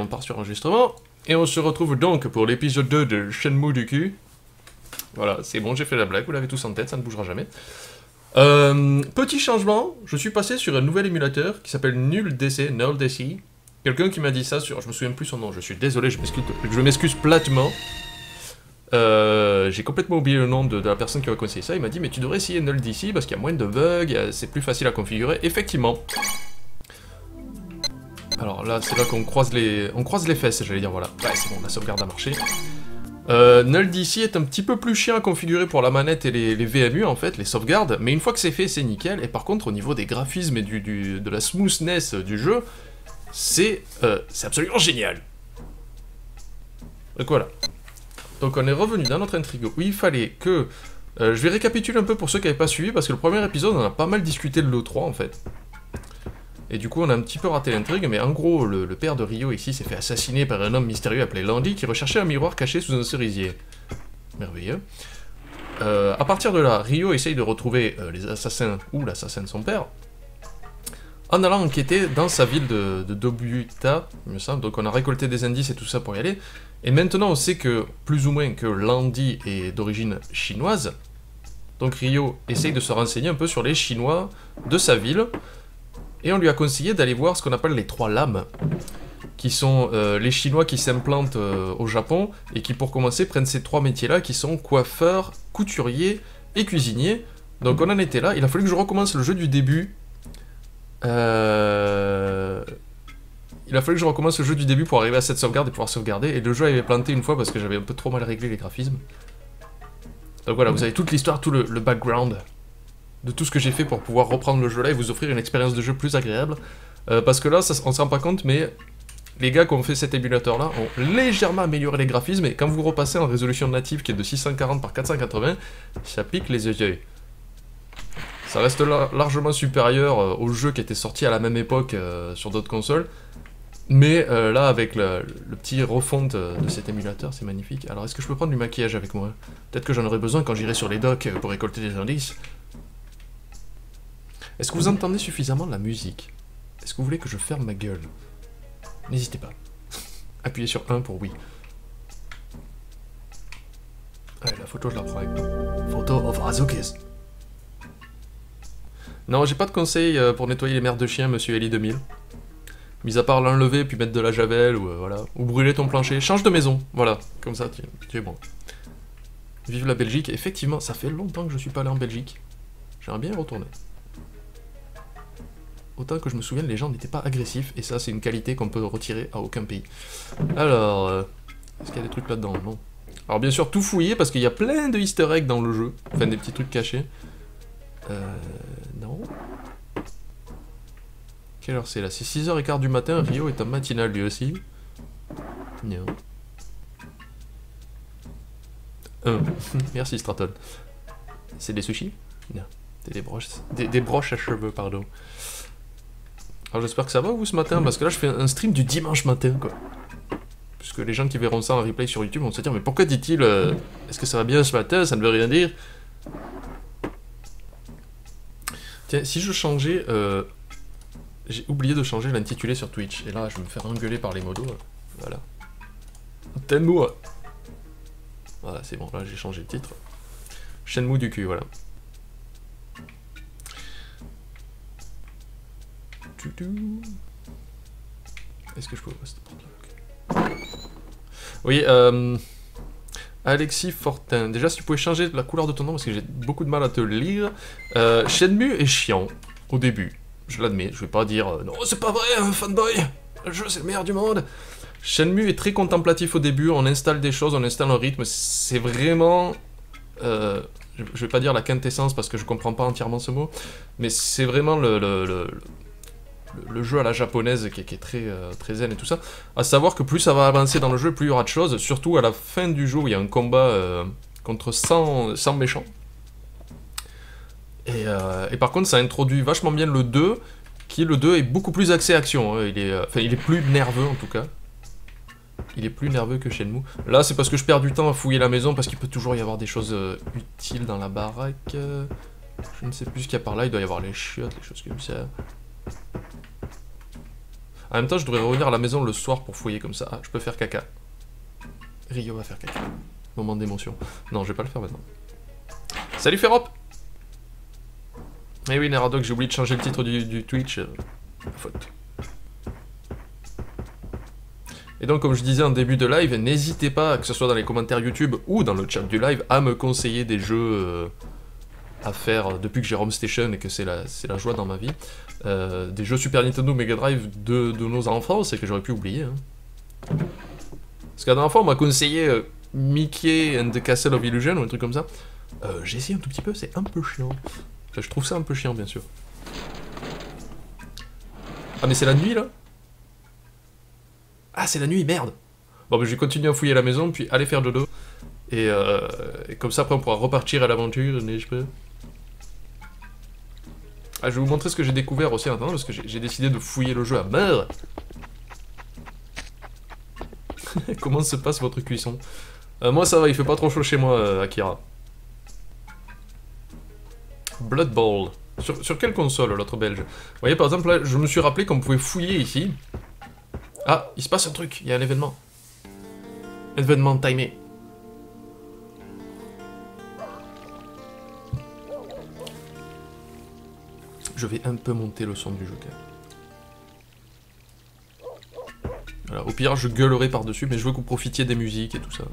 on part sur enregistrement. Et on se retrouve donc pour l'épisode 2 de Shenmue du cul. Voilà, c'est bon, j'ai fait la blague, vous l'avez tous en tête, ça ne bougera jamais. Petit changement, je suis passé sur un nouvel émulateur qui s'appelle NullDC. Quelqu'un qui m'a dit ça sur... Je me souviens plus son nom, je suis désolé, je m'excuse platement. J'ai complètement oublié le nom de la personne qui m'a conseillé ça. Il m'a dit, mais tu devrais essayer NullDC parce qu'il y a moins de bugs, c'est plus facile à configurer. Effectivement. Alors là, c'est là qu'on croise les fesses, j'allais dire, voilà. Ouais, c'est bon, la sauvegarde a marché. NullDC est un petit peu plus chiant à configurer pour la manette et les VMU, en fait, les sauvegardes, mais une fois que c'est fait, c'est nickel. Et par contre, au niveau des graphismes et de la smoothness du jeu, c'est absolument génial. Donc voilà. Donc on est revenu dans notre intrigue où il fallait que... je vais récapituler un peu pour ceux qui n'avaient pas suivi, parce que le premier épisode, on a pas mal discuté de l'E3, en fait. Et du coup, on a un petit peu raté l'intrigue, mais en gros, le père de Ryo, ici, s'est fait assassiner par un homme mystérieux appelé Landy, qui recherchait un miroir caché sous un cerisier. Merveilleux. À partir de là, Ryo essaye de retrouver les assassins, ou l'assassin de son père, en allant enquêter dans sa ville de Dobuta, il me semble. Donc on a récolté des indices et tout ça pour y aller. Et maintenant, on sait que, plus ou moins, que Landy est d'origine chinoise. Donc Ryo essaye de se renseigner un peu sur les Chinois de sa ville. Et on lui a conseillé d'aller voir ce qu'on appelle les 3 lames, qui sont les Chinois qui s'implantent au Japon, et qui pour commencer prennent ces 3 métiers-là, qui sont coiffeurs, couturiers et cuisiniers. Donc on en était là, il a fallu que je recommence le jeu du début. Il a fallu que je recommence le jeu du début pour arriver à cette sauvegarde et pouvoir sauvegarder, et le jeu avait planté une fois parce que j'avais un peu trop mal réglé les graphismes. Donc voilà, vous avez toute l'histoire, tout le background de tout ce que j'ai fait pour pouvoir reprendre le jeu là et vous offrir une expérience de jeu plus agréable. Parce que là, on se rend pas compte, mais les gars qui ont fait cet émulateur là ont légèrement amélioré les graphismes, et quand vous repassez en résolution native qui est de 640 par 480, ça pique les yeux. Ça reste largement supérieur aux jeux qui étaient sortis à la même époque sur d'autres consoles. Mais là, avec le petit refonte de cet émulateur, c'est magnifique. Alors, est-ce que je peux prendre du maquillage avec moi? Peut-être que j'en aurai besoin quand j'irai sur les docks pour récolter des indices. Est-ce que vous entendez suffisamment la musique? Est-ce que vous voulez que je ferme ma gueule? N'hésitez pas. Appuyez sur 1 pour oui. Allez, la photo, je la prends avec moi. Photo of Azukis. Non, j'ai pas de conseil pour nettoyer les merdes de chien, monsieur Eli 2000. Mis à part l'enlever, puis mettre de la javel, ou voilà. Ou brûler ton plancher. Change de maison, voilà. Comme ça, tu es bon. Vive la Belgique. Effectivement, ça fait longtemps que je suis pas allé en Belgique. J'aimerais bien y retourner. Autant que je me souvienne, les gens n'étaient pas agressifs, et ça, c'est une qualité qu'on peut retirer à aucun pays. Alors, est-ce qu'il y a des trucs là-dedans? Non. Alors, bien sûr, tout fouiller, parce qu'il y a plein de easter eggs dans le jeu. Enfin, des petits trucs cachés. Non. Quelle heure c'est là? C'est 6h15 du matin, Ryo est en matinale lui aussi. Non. Merci Straton. C'est des sushis? Non. Des broches à cheveux, pardon. Alors j'espère que ça va vous ce matin, parce que là je fais un stream du dimanche matin, quoi. Puisque les gens qui verront ça en replay sur YouTube vont se dire, mais pourquoi dit-il est-ce que ça va bien ce matin? Ça ne veut rien dire. Tiens, si je changeais... j'ai oublié de changer l'intitulé sur Twitch, et là je vais me faire engueuler par les modos. Voilà. Shenmue. Voilà, c'est bon, là j'ai changé le titre. Shenmue du cul, voilà. Est-ce que je peux... Oui, Alexis Fortin. Déjà, si tu pouvais changer la couleur de ton nom, parce que j'ai beaucoup de mal à te lire. Shenmue est chiant, au début. Je l'admets, je vais pas dire non, c'est pas vrai, un fanboy, le jeu c'est le meilleur du monde. Shenmue est très contemplatif au début, on installe des choses, on installe un rythme, c'est vraiment... je vais pas dire la quintessence parce que je comprends pas entièrement ce mot, mais c'est vraiment le jeu à la japonaise qui est très, très zen et tout ça. À savoir que plus ça va avancer dans le jeu, plus il y aura de choses, surtout à la fin du jeu où il y a un combat contre 100 méchants. Et par contre, ça introduit vachement bien le 2, le 2 est beaucoup plus axé action, hein. Il est plus nerveux en tout cas. Il est plus nerveux que Shenmue. Là, c'est parce que je perds du temps à fouiller la maison, parce qu'il peut toujours y avoir des choses utiles dans la baraque. Je ne sais plus ce qu'il y a par là, il doit y avoir les chiottes, les choses comme ça. En même temps, je devrais revenir à la maison le soir pour fouiller comme ça. Ah, je peux faire caca. Rio va faire caca. Moment d'émotion. Non, je vais pas le faire maintenant. Salut Ferrop. Eh oui, Neradoc, j'ai oublié de changer le titre du Twitch. Faute. Et donc, comme je disais en début de live, n'hésitez pas, que ce soit dans les commentaires YouTube ou dans le chat du live, à me conseiller des jeux à faire depuis que j'ai Home Station et que c'est la joie dans ma vie. Des jeux Super Nintendo, Mega Drive de nos enfants, c'est que j'aurais pu oublier. Hein. Parce que la dernière fois, on m'a conseillé Mickey and the Castle of Illusion ou un truc comme ça. J'ai essayé un tout petit peu, c'est un peu chiant. Enfin, je trouve ça un peu chiant, bien sûr. Ah, mais c'est la nuit, là? Ah, c'est la nuit, merde! Bon, ben, je vais continuer à fouiller la maison, puis aller faire dodo. Et comme ça, après, on pourra repartir à l'aventure, n'est-ce pas? Ah, je vais vous montrer ce que j'ai découvert aussi en attendant, parce que j'ai décidé de fouiller le jeu à mort. Comment se passe votre cuisson? Moi, ça va, il fait pas trop chaud chez moi, Akira. Blood Bowl. Sur quelle console, l'autre belge? Vous voyez, par exemple, là, je me suis rappelé qu'on pouvait fouiller ici. Ah, il se passe un truc, il y a un événement. Événement timé. Je vais un peu monter le son du jeu, quand même. Voilà, au pire, je gueulerai par-dessus, mais je veux que vous profitiez des musiques et tout ça.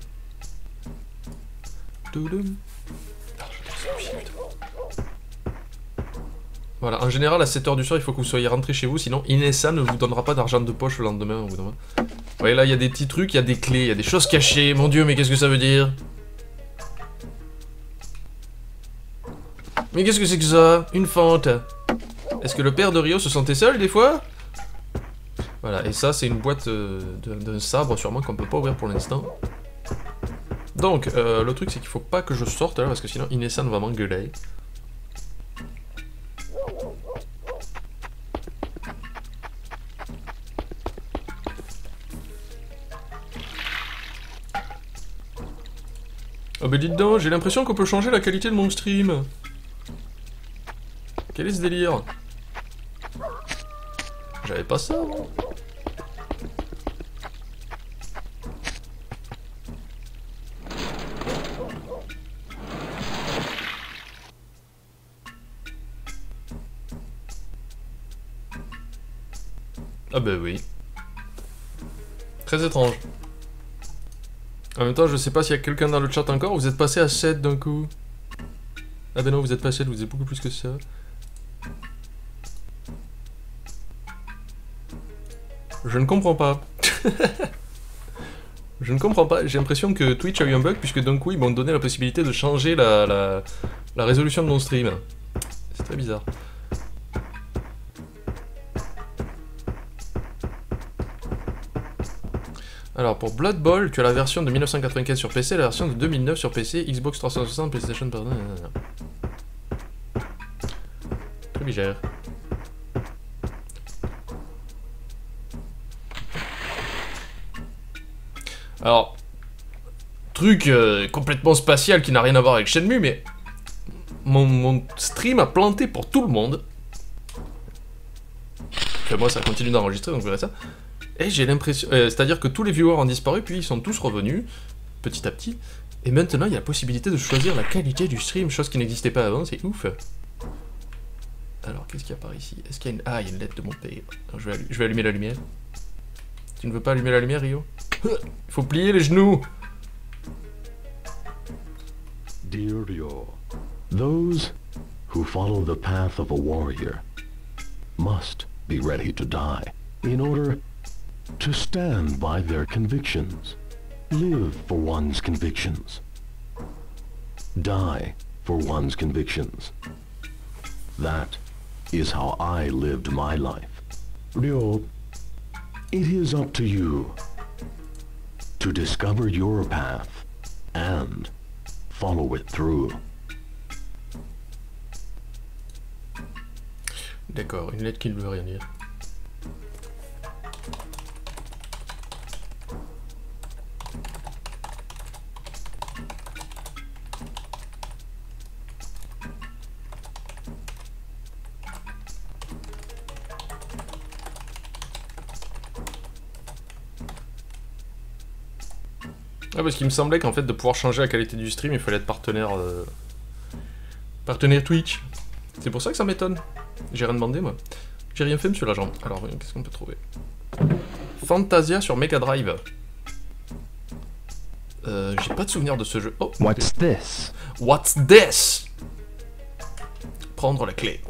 Voilà, en général, à 7h du soir, il faut que vous soyez rentrés chez vous, sinon Inessa ne vous donnera pas d'argent de poche le lendemain. Au bout d'un moment. Vous voyez, là, il y a des petits trucs, il y a des clés, il y a des choses cachées. Mon Dieu, mais qu'est-ce que ça veut dire? Mais qu'est-ce que c'est que ça? Une fente. Est-ce que le père de Rio se sentait seul, des fois? Voilà, et ça, c'est une boîte d'un sabre, sûrement, qu'on peut pas ouvrir pour l'instant. Donc, le truc, c'est qu'il faut pas que je sorte, là, parce que sinon Inessa va m'engueuler. Oh bah dites donc, j'ai l'impression qu'on peut changer la qualité de mon stream. Quel est ce délire? J'avais pas ça, moi. Ah bah oui. Très étrange. En même temps, je sais pas s'il y a quelqu'un dans le chat encore, vous êtes passé à 7 d'un coup. Ah ben non, vous êtes pas à 7, vous êtes beaucoup plus que ça. Je ne comprends pas. Je ne comprends pas, j'ai l'impression que Twitch a eu un bug, puisque d'un coup, ils m'ont donné la possibilité de changer la résolution de mon stream. C'est très bizarre. Alors pour Blood Bowl, tu as la version de 1995 sur PC, la version de 2009 sur PC, Xbox 360, PlayStation, pardon. Très bizarre. Alors, truc complètement spatial qui n'a rien à voir avec Shenmue, mais mon stream a planté pour tout le monde. Que moi ça continue d'enregistrer, donc vous verrez ça. Et j'ai l'impression... c'est-à-dire que tous les viewers ont disparu, puis ils sont tous revenus, petit à petit. Et maintenant, il y a la possibilité de choisir la qualité du stream, chose qui n'existait pas avant, c'est ouf. Alors, qu'est-ce qu'il y a par ici? Est-ce qu'il y a une... Ah, il y a une lettre de mon père. Je vais allumer la lumière. Tu ne veux pas allumer la lumière, Rio? Il faut plier les genoux. Dear Rio, those who follow the path of a warrior must be ready to die in order to stand by their convictions, live for one's convictions, die for one's convictions. That is how I lived my life. Ryo, it is up to you to discover your path and follow it through. D'accord, une lettre qui ne veut rien dire. Ah, parce qu'il me semblait qu'en fait, de pouvoir changer la qualité du stream, il fallait être partenaire... Partenaire Twitch. C'est pour ça que ça m'étonne. J'ai rien demandé, moi. J'ai rien fait, monsieur l'agent. Alors, qu'est-ce qu'on peut trouver? Fantasia sur Mega Drive. J'ai pas de souvenir de ce jeu. Oh, What's this? What's this? Prendre la clé.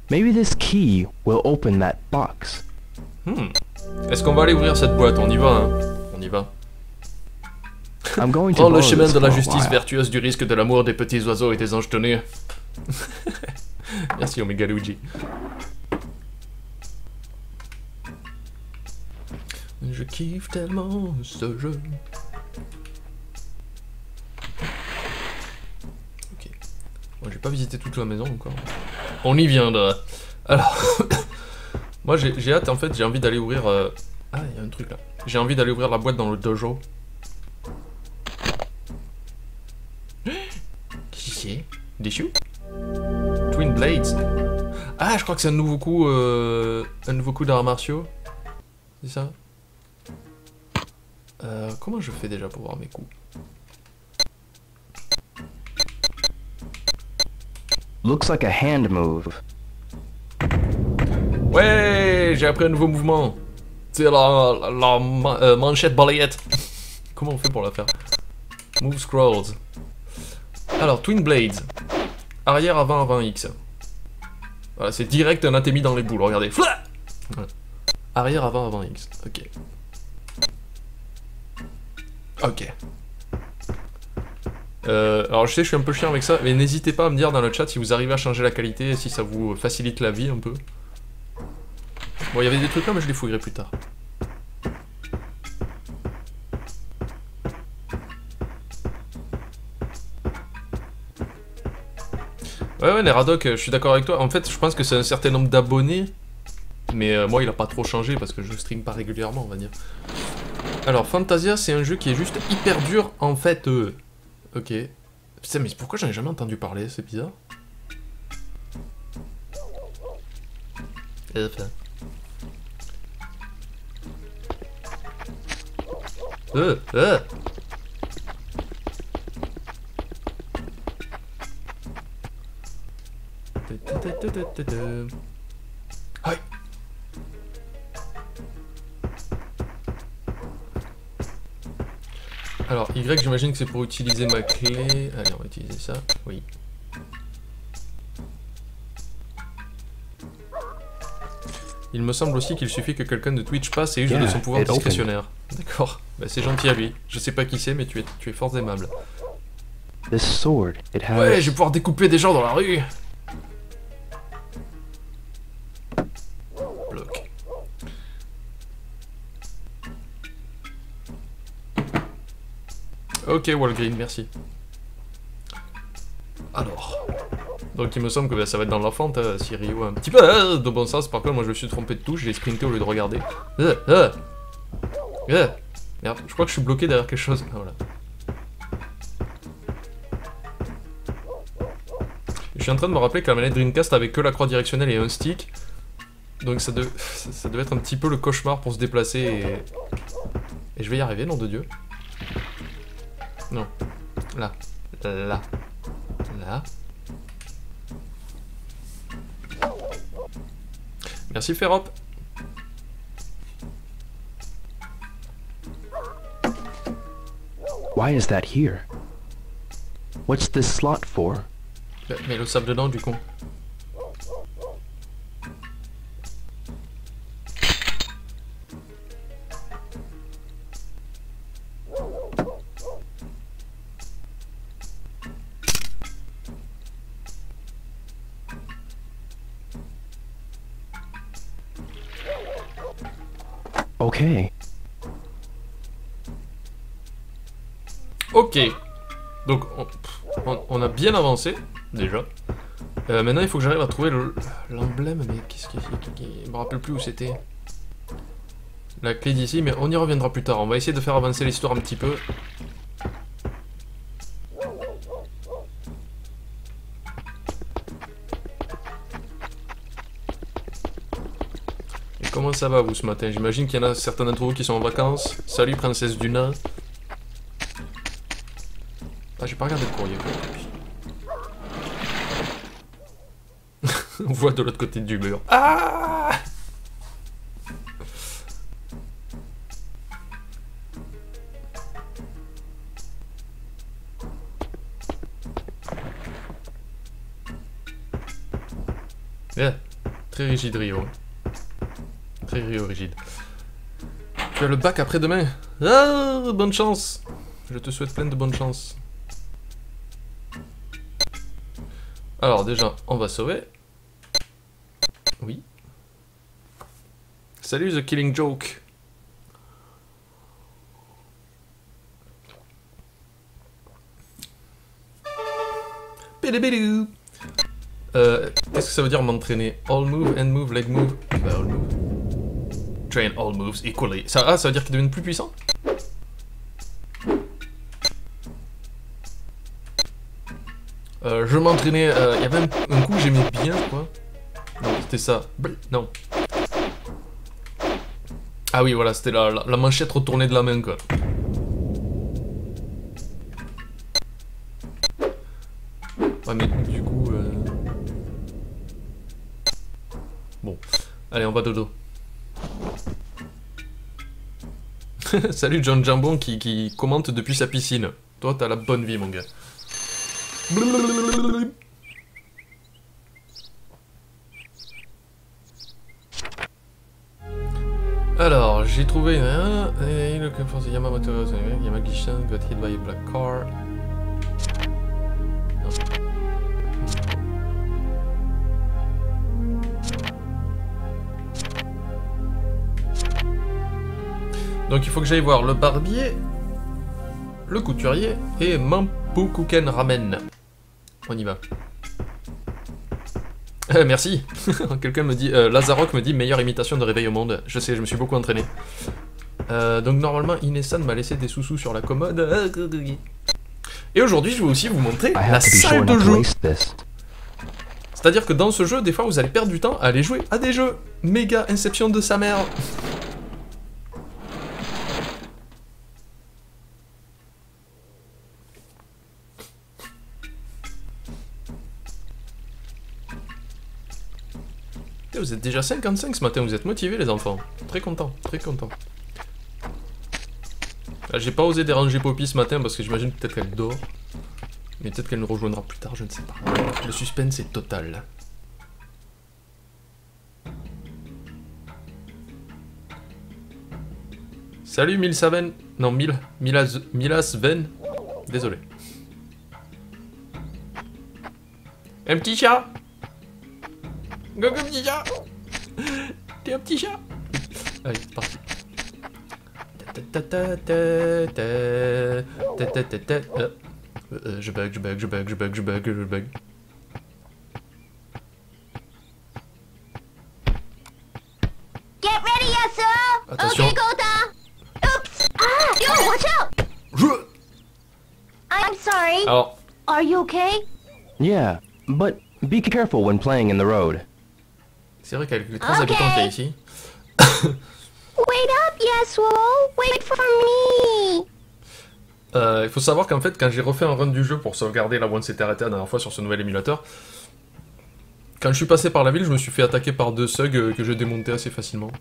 Maybe this key will open that box. Est-ce qu'on va aller ouvrir cette boîte? On y va, hein. On y va. I'm going to Prends le borrow chemin this de la for a justice while. vertueuse du risque de l'amour des petits oiseaux et des anges tenus. Merci Omega Luigi. Je kiffe tellement ce jeu. Ok. Moi j'ai pas visité toute la maison encore. On y viendra. Alors, moi j'ai hâte en fait, j'ai envie d'aller ouvrir... Ah, il y a un truc là. J'ai envie d'aller ouvrir la boîte dans le dojo. Qui c'est? Déçu? Twin Blades. Ah, je crois que c'est un nouveau coup d'arts martiaux. C'est ça? Comment je fais déjà pour voir mes coups? Looks like a hand move. Ouais, j'ai appris un nouveau mouvement. C'est la manchette balayette. Comment on fait pour la faire? Move scrolls. Alors, Twin Blades. Arrière, avant, X. Voilà, c'est direct un atémi dans les boules, regardez. Voilà. Arrière, avant, X. Ok. Ok. Alors je sais, je suis un peu chiant avec ça, mais n'hésitez pas à me dire dans le chat si vous arrivez à changer la qualité et si ça vous facilite la vie un peu. Bon, il y avait des trucs là, mais je les fouillerai plus tard. Ouais, Neradoc, je suis d'accord avec toi. En fait, je pense que c'est un certain nombre d'abonnés, mais moi, il a pas trop changé parce que je stream pas régulièrement, on va dire. Alors, Fantasia, c'est un jeu qui est juste hyper dur, en fait. Ok. Putain, mais pourquoi j'en ai jamais entendu parler? C'est bizarre. Enfin. Aïe. Alors, Y, j'imagine que c'est pour utiliser ma clé. Allez, on va utiliser ça. Oui. Il me semble aussi qu'il suffit que quelqu'un de Twitch passe et use de son pouvoir discrétionnaire. D'accord. Bah, c'est gentil à lui. Je sais pas qui c'est, mais tu es fort aimable. This sword, it has... Ouais, je vais pouvoir découper des gens dans la rue. Bloc. Ok, Walgreen, merci. Alors. Donc il me semble que bah, ça va être dans la fente, si Ryo a un petit peu de bon sens. Par contre, moi je me suis trompé de touche, j'ai sprinté au lieu de regarder. Merde, je crois que je suis bloqué derrière quelque chose. Ah, voilà. Je suis en train de me rappeler que la manette Dreamcast avait que la croix directionnelle et un stick. Donc ça devait être un petit peu le cauchemar pour se déplacer et je vais y arriver, nom de Dieu. Non. Là. Là. Là. Merci Ferrop. Why is that here? What's this slot for? Mais le sable dedans du con. Ok. Ok. Donc on a bien avancé déjà. Maintenant il faut que j'arrive à trouver l'emblème, mais qu'est-ce qui... Je me rappelle plus où c'était. La clé d'ici, mais on y reviendra plus tard. On va essayer de faire avancer l'histoire un petit peu. ça va vous ce matin? J'imagine qu'il y en a certains d'entre vous qui sont en vacances. Salut princesse du nain. Ah, j'ai pas regardé le courrier. On voit de l'autre côté du mur. Ah! Yeah. Très rigide Rio. Très Rio rigide. Tu as le bac après-demain. Ah, bonne chance. Je te souhaite plein de bonne chance. Alors déjà, on va sauver. Oui. Salut The Killing Joke. Bidibidou. Qu'est-ce que ça veut dire m'entraîner? All move, hand move, leg move. Bah, all move. Train all moves equally. Ça veut dire qu'ils deviennent plus puissants? Je m'entraînais. Il y avait un coup que j'aimais bien, quoi. Non, c'était ça. Non. Ah oui, voilà, c'était la manchette retournée de la main, quoi. Ouais, mais du coup... Bon. Allez, on va dodo. Salut John Jambon qui commente depuis sa piscine. Toi, t'as la bonne vie, mon gars. Alors, j'ai trouvé Yamamoto Yamagishan got hit by a black car. Donc il faut que j'aille voir le barbier, le couturier et Mampukuken Ramen. On y va. Merci. Quelqu'un me dit, Lazarok me dit meilleure imitation de réveil au monde. Je sais, je me suis beaucoup entraîné. Donc normalement Inesan m'a laissé des sous-sous sur la commode. Et aujourd'hui je vais aussi vous montrer la salle de jeu. C'est-à-dire que dans ce jeu, des fois vous allez perdre du temps à aller jouer à des jeux. Méga Inception de sa mère. Vous êtes déjà 55 ce matin, vous êtes motivés les enfants. Très content, très content. J'ai pas osé déranger Poppy ce matin parce que j'imagine peut-être qu'elle dort. Mais peut-être qu'elle nous rejoindra plus tard, je ne sais pas. Le suspense est total. Salut Milsaven. Non, Milasven. Désolé. Un petit chat. Go go petit chat. T'es un petit chat. Allez, c'est parti. Je bug. Get ready, Yasu! Attention. Okay, Kota! Oops! Ah! Yo, watch out! I'm sorry. Alors, Are you okay? Yeah, but be careful when playing in the road. c'est vrai qu'avec les 3 habitants qu'il y a ici... Wait up, Yasuo! Wait for me! Il faut savoir qu'en fait, quand j'ai refait un run du jeu pour sauvegarder là où on s'était arrêté la dernière fois sur ce nouvel émulateur, quand je suis passé par la ville, je me suis fait attaquer par 2 thugs que j'ai démonté assez facilement.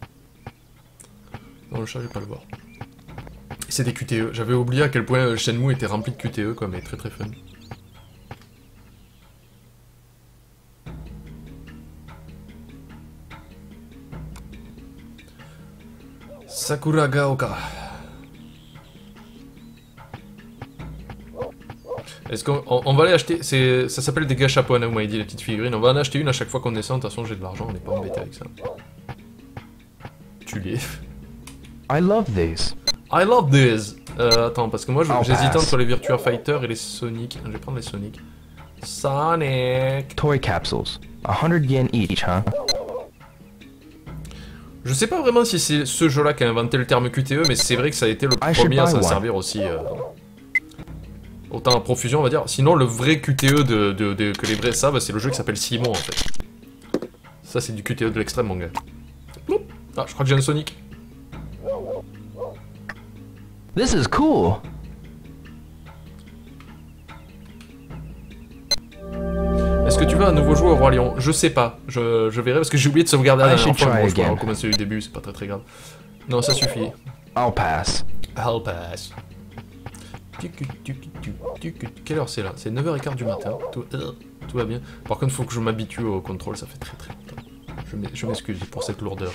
Non, le chat, je vais pas le voir. C'est des QTE. J'avais oublié à quel point Shenmue était rempli de QTE, quoi, mais très très fun. Sakuragaoka. Est-ce qu'on va aller acheter... Ça s'appelle des gachapon, vous m'avez dit, les petites figurines. On va en acheter une à chaque fois qu'on descend. De toute façon, j'ai de l'argent, on n'est pas embêté avec ça. Tu l'es. I love these. I love this. Attends, parce que moi, I'll j'hésitais pass. entre les Virtua Fighter et les Sonic. Je vais prendre les Sonic. Sonic. Toy capsules. 100 yen each, huh? Je sais pas vraiment si c'est ce jeu-là qui a inventé le terme QTE, mais c'est vrai que ça a été le I should premier à buy s'en one. servir aussi. Autant à profusion, on va dire. Sinon, le vrai QTE que les vrais savent, c'est le jeu qui s'appelle Simon, en fait. Ça, c'est du QTE de l'extrême, mon gars. Oup. Ah, je crois que j'ai un Sonic. This is cool. Est-ce que tu veux un nouveau joueur au Roi Lion? Je sais pas, je verrai parce que j'ai oublié de sauvegarder la dernière fois. Bon, je pourrais recommencer du début, c'est pas très grave. Non, ça suffit. I'll pass. I'll pass. Quelle heure c'est là? C'est 9h15 du matin. Tout va bien. Par contre, faut que je m'habitue au contrôle, ça fait très longtemps. Je m'excuse pour cette lourdeur.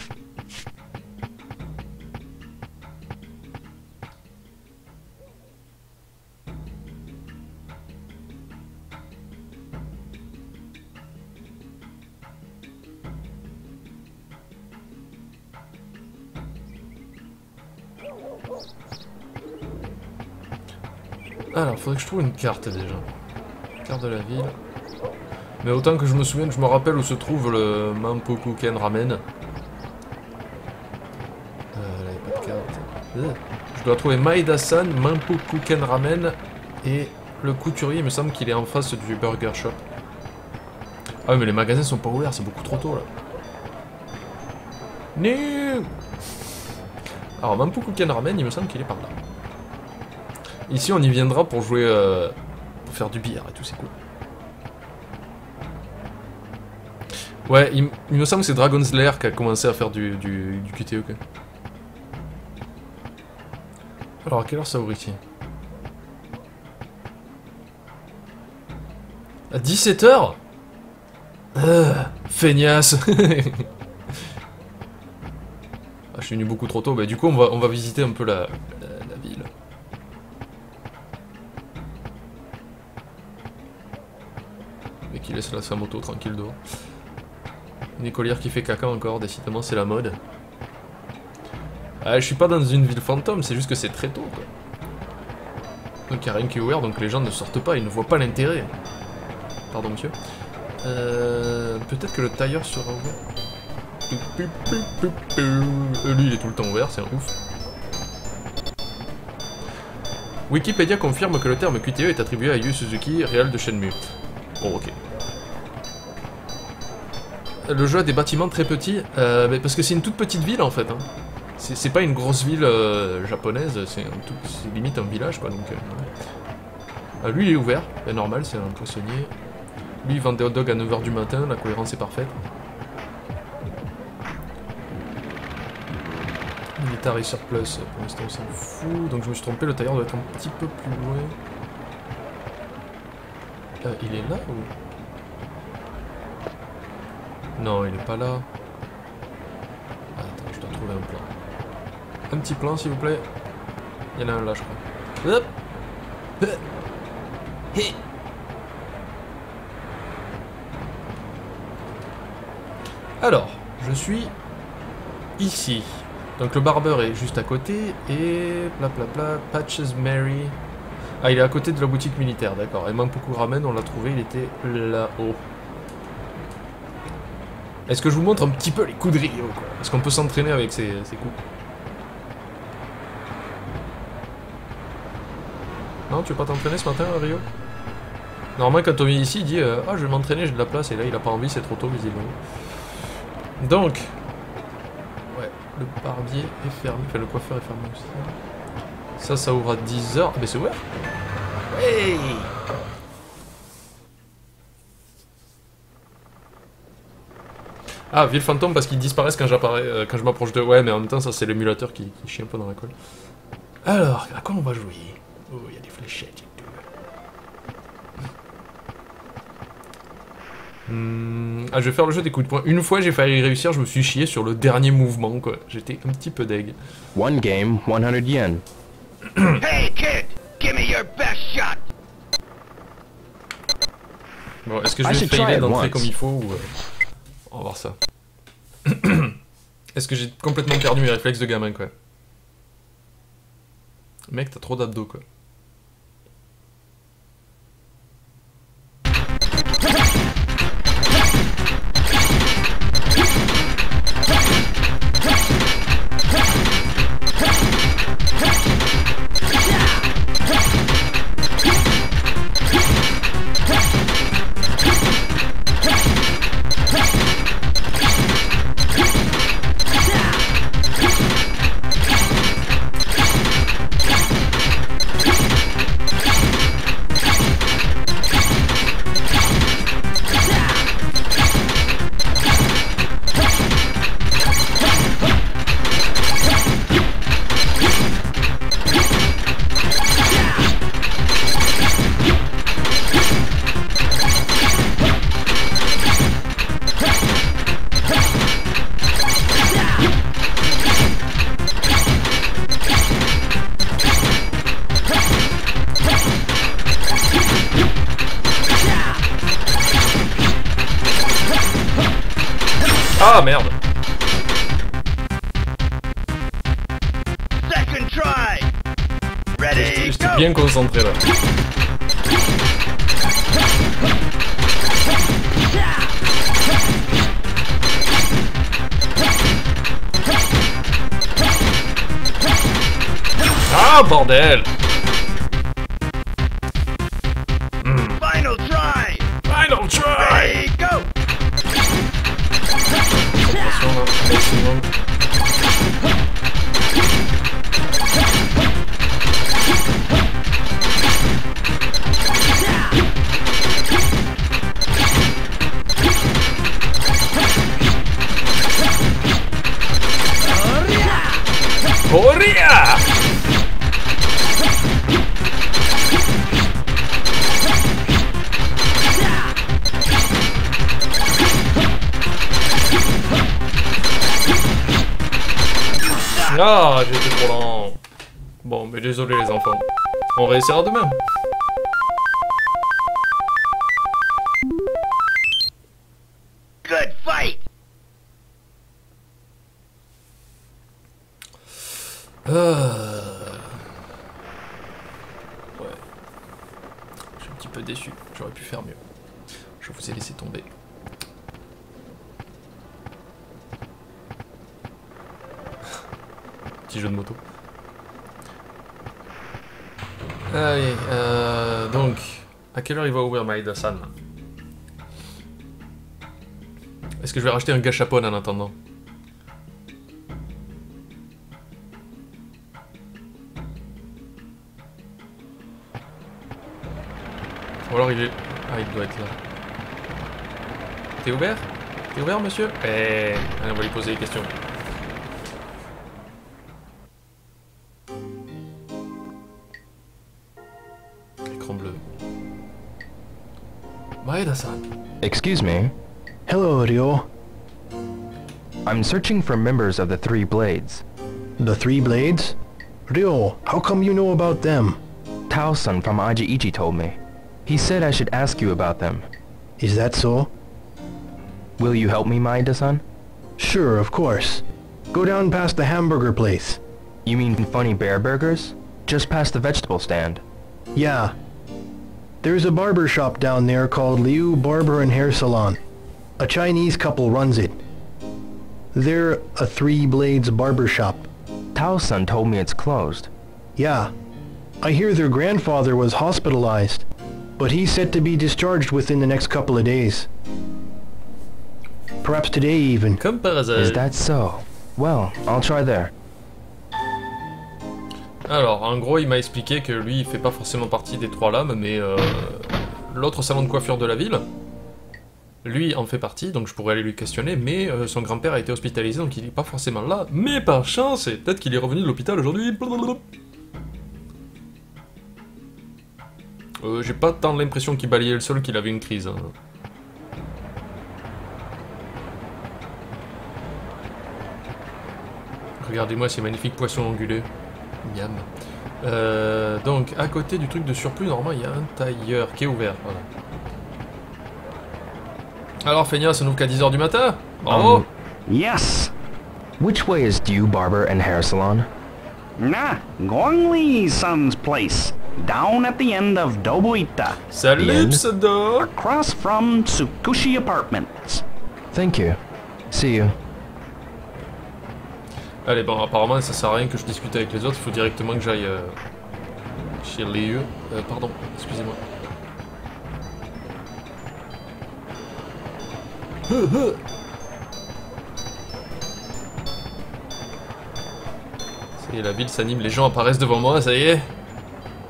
Alors, faudrait que je trouve une carte déjà. Carte de la ville. Mais autant que je me souvienne, je me rappelle où se trouve le Mampokuken Ramen. Là, y a pas de carte. Je dois trouver Maeda-san, Mampokuken Ramen et le couturier, il me semble qu'il est en face du burger shop. Ah oui, mais les magasins sont pas ouverts, c'est beaucoup trop tôt là. Non. Alors, Mampokuken Ramen, il me semble qu'il est par là. Ici, on y viendra pour jouer, pour faire du billard et tout, c'est cool. Ouais, il me semble que c'est Dragon's Lair qui a commencé à faire du QTE, quoi. Alors, à quelle heure ça ouvre ici? À 17h? Feignasse. Ah, je suis venu beaucoup trop tôt, bah du coup on va visiter un peu la ville. Mais qui laisse sa moto tranquille dehors. Une écolière qui fait caca encore, décidément c'est la mode. Ah, je suis pas dans une ville fantôme, c'est juste que c'est très tôt quoi. Donc il n'y a rien qui est ouvert, donc les gens ne sortent pas, ils ne voient pas l'intérêt. Pardon monsieur. Peut-être que le tailleur sera ouvert. Lui il est tout le temps ouvert, c'est un ouf. Wikipédia confirme que le terme QTE est attribué à Yu Suzuki, réal de Shenmue. Bon ok. Le jeu a des bâtiments très petits, mais parce que c'est une toute petite ville en fait. Hein. C'est pas une grosse ville japonaise, c'est limite un village quoi. Donc, lui il est ouvert, c'est normal, c'est un poissonnier. Lui il vend des hot dogs à 9h du matin, la cohérence est parfaite. Military Surplus, pour l'instant on s'en fout, donc je me suis trompé, le tailleur doit être un petit peu plus loin. Il est là ou... Non, il est pas là. Attends, je dois trouver un plan. Un petit plan s'il vous plaît. Il y en a un là je crois. Hop. Alors, je suis ici. Donc le barbeur est juste à côté et blablabla, Patches Mary. Ah, il est à côté de la boutique militaire, d'accord. Et Mampoku Ramen, on l'a trouvé, il était là-haut. Est-ce que je vous montre un petit peu les coups de Rio, quoi? Est-ce qu'on peut s'entraîner avec ces coups? Non, tu veux pas t'entraîner ce matin, Rio? Normalement, quand on vient ici, il dit ah, je vais m'entraîner, j'ai de la place, et là, il a pas envie, c'est trop tôt, visiblement. Donc, ouais, le barbier est fermé, enfin, le coiffeur est fermé aussi. Ça ouvre à 10h. Ah, mais c'est ouvert? Hey! Ah, ville fantôme parce qu'ils disparaissent quand j'apparais, quand je m'approche de... Ouais, mais en même temps, ça c'est l'émulateur qui chie un peu dans la colle. Alors, à quoi on va jouer? Oh, il y a des fléchettes et tout. Ah, je vais faire le jeu des coups de poing. Une fois, j'ai failli réussir, je me suis chié sur le dernier mouvement, quoi. J'étais un petit peu deg. One game, 100 yen. Hey kid, give me your best shot. Bon, est-ce que je vais failer d'entrer comme il faut ou... On va voir ça. Est-ce que j'ai complètement perdu mes réflexes de gamin, quoi? Mec, t'as trop d'abdos, quoi. merde. Second try. Ready, J'étais go. bien concentré là. Ah bordel! Final try. Final try! Ready, go. Concentration là, maximum. Corria! Ah, j'ai été trop lent. Bon, mais désolé les enfants. On réessayera demain. Good fight. Ouais. Je suis un petit peu déçu. J'aurais pu faire mieux. Je vous ai laissé tomber. Petit jeu de moto. Allez, donc, à quelle heure il va ouvrir Maïda-san? Est-ce que je vais racheter un gâchapon en attendant? Ou alors il est... Ah, il doit être là. T'es ouvert? T'es ouvert, monsieur? Eh, allez, on va lui poser des questions. Écran bleu. Maeda-san. Excuse me. Hello, Ryo. I'm searching for members of the Three Blades. The Three Blades? Ryo, how come you know about them? Tao-san from Aji-Ichi told me. He said I should ask you about them. Is that so? Will you help me, Maeda-san? Sure, of course. Go down past the hamburger place. You mean Funny Bear Burgers? Just past the vegetable stand. Yeah. There's a barber shop down there called Liu Barber and Hair Salon. A Chinese couple runs it. They're a Three Blades barber shop. Tao-san told me it's closed. Yeah. I hear their grandfather was hospitalized, but he's set to be discharged within the next couple of days. Perhaps today even. Comme par hasard. Is that so? Well, I'll try there. Alors, en gros, il m'a expliqué que lui, il fait pas forcément partie des trois lames, mais l'autre salon de coiffure de la ville, lui en fait partie, donc je pourrais aller lui questionner, mais son grand-père a été hospitalisé, donc il est pas forcément là. Mais par chance, et peut-être qu'il est revenu de l'hôpital aujourd'hui. J'ai pas tant l'impression qu'il balayait le sol qu'il avait une crise. Hein. Regardez-moi ces magnifiques poissons anguleux. Miam. Donc, à côté du truc de surplus, normalement, il y a un tailleur qui est ouvert. Voilà. Alors, Feigna, ça n'ouvre qu'à 10h du matin? Bravo! Yes. Which way is Liu Barber and Hair Salon? Nah, Gongli Son's place. Down at the end of Dobuita. Salut, pseudo! Across from Tsukushi Apartments. Thank you. See you. Allez, bon, apparemment, ça sert à rien que je discute avec les autres, il faut directement que j'aille chez Liu. Pardon, excusez-moi. Ça y est, la ville s'anime, les gens apparaissent devant moi, ça y est.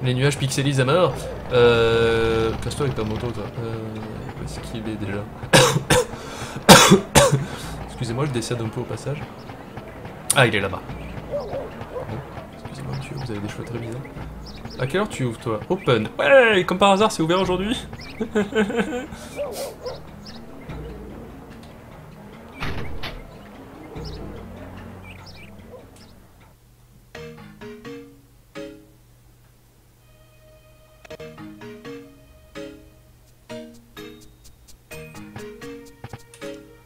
Les nuages pixelisent à mort. Casse-toi avec ta moto, toi. Où est-ce qu'il est déjà? Excusez-moi, je décède un peu au passage. Ah, il est là-bas. Excusez-moi, monsieur, vous avez des cheveux très bizarres. À quelle heure tu ouvres, toi? Open. Ouais, comme par hasard, c'est ouvert aujourd'hui.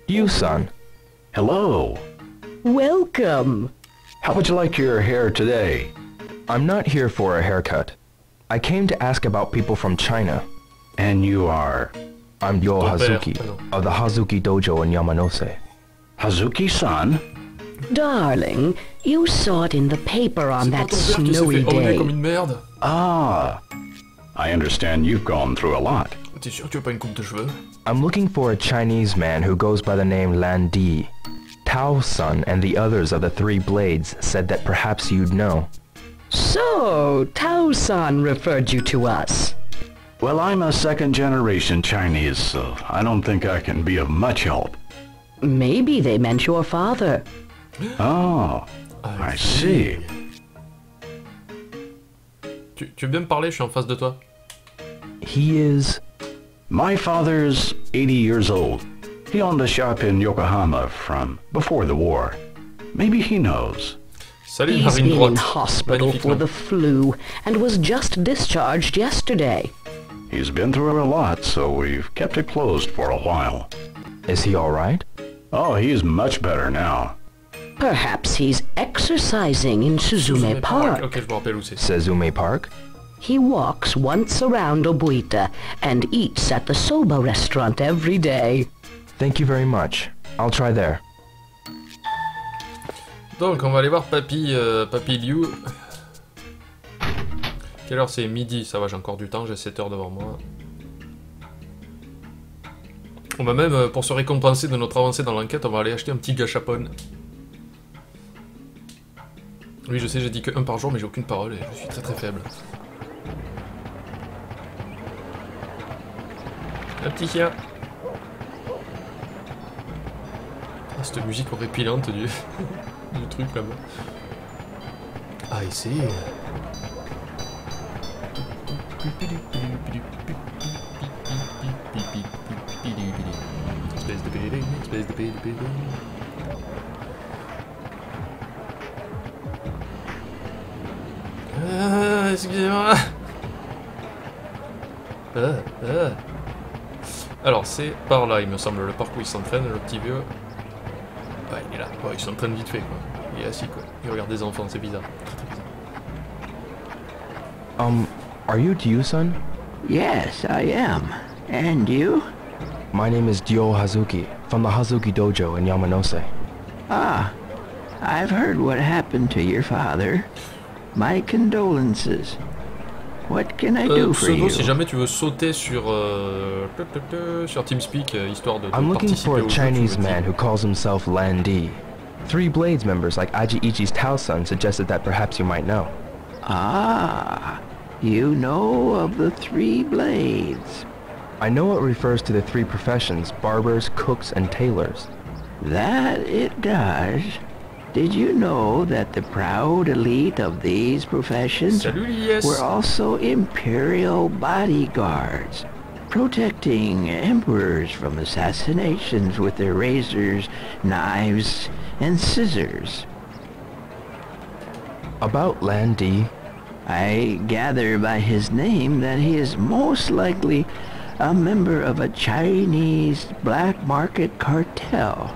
You, son. Hello. Welcome. How would you like your hair today? I'm not here for a haircut. I came to ask about people from China. And you are I'm Ryo Ton père, Hazuki pardon. of the Hazuki Dojo in Yamanose. Hazuki-san? Darling, you saw it in the paper on C'est pas that ton père qui s'est snowy fait horner comme day. une merde. Ah. I understand you've gone through a lot. T'es sûr que tu veux pas une coupe de cheveux? I'm looking for a Chinese man who goes by the name Lan Di. Tao-san and the others of the Three Blades said that perhaps you'd know. So, Tao-san referred you to us. Well, I'm a second-generation Chinese, so I don't think I can be of much help. Maybe they meant your father. Oh, I see. Tu veux bien me parler? Je suis en face de toi. He is... My father's 80 years old. He owned a shop in Yokohama from before the war. Maybe he knows. Salut He's Marine been in droite. hospital Magnifique for nom. the flu and was just discharged yesterday. He's been through a lot, so we've kept it closed for a while. Is he alright? Oh, he's much better now. Perhaps he's exercising in Suzume Park. Ok, je me rappelle où c'est. Sezume Park? He walks once around Obuita and eats at the soba restaurant every day. Thank you very much. I'll try there. Donc, on va aller voir Papy Liu. Quelle heure c'est? Midi, ça va, j'ai encore du temps, j'ai 7 heures devant moi. On va même, pour se récompenser de notre avancée dans l'enquête, on va aller acheter un petit gachapon. Oui, je sais, j'ai dit que 1 par jour, mais j'ai aucune parole et je suis très très faible. Un petit chien. Ah, cette musique horripilante du, du truc là-bas. Ah, ici. Espèce de BD, espèce de BD. Ah, excusez-moi. Alors, c'est par là, il me semble, le parc où il s'entraîne, le petit vieux. Ouais, il est là. Ouais, il s'entraîne vite fait, quoi. Il est assis, quoi. Il regarde des enfants, c'est bizarre. Très, très bizarre. Are you Ryu-san? Yes, I am. And you? My name is Ryo Hazuki, from the Hazuki Dojo in Yamanose. Ah, I've heard what happened to your father. My condolences. What can I do for Pseudo, you? si jamais tu veux sauter sur sur TeamSpeak, histoire de I'm looking participer for a au jeu, Chinese tu me dis. man who calls himself Lan Di. Three Blades members like Aji Ichi's Tao-san suggested that perhaps you might know. Ah, you know of the Three Blades. I know it refers to the three professions, barbers, cooks, and tailors. That it does. Did you know that the proud elite of these professions Salut Lies. were also imperial bodyguards, protecting emperors from assassinations with their razors, knives, and scissors? About Lan Di, I gather by his name that he is most likely a member of a Chinese black market cartel,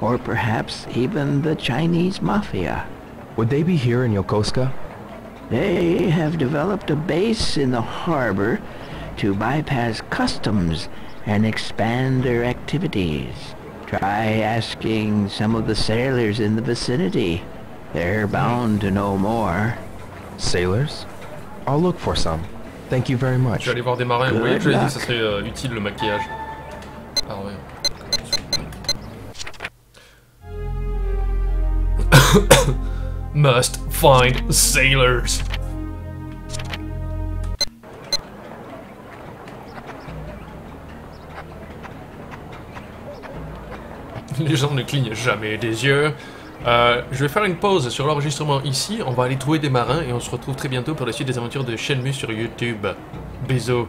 or perhaps even the Chinese mafia. would they be here in Yokosuka? They have developed a base in the harbor to bypass customs and expand their activities. Try asking some of the sailors in the vicinity. They're bound to know more. Sailors? I'll look for some. Thank you very Je much. vais aller voir des marins. Vous Good voyez que je l'ai dit, luck. ça serait utile le maquillage. Ah ouais. Must find sailors. Les gens ne clignent jamais des yeux. Je vais faire une pause sur l'enregistrement ici. On va aller trouver des marins et on se retrouve très bientôt pour la suite des aventures de Shenmue sur YouTube. Bisous.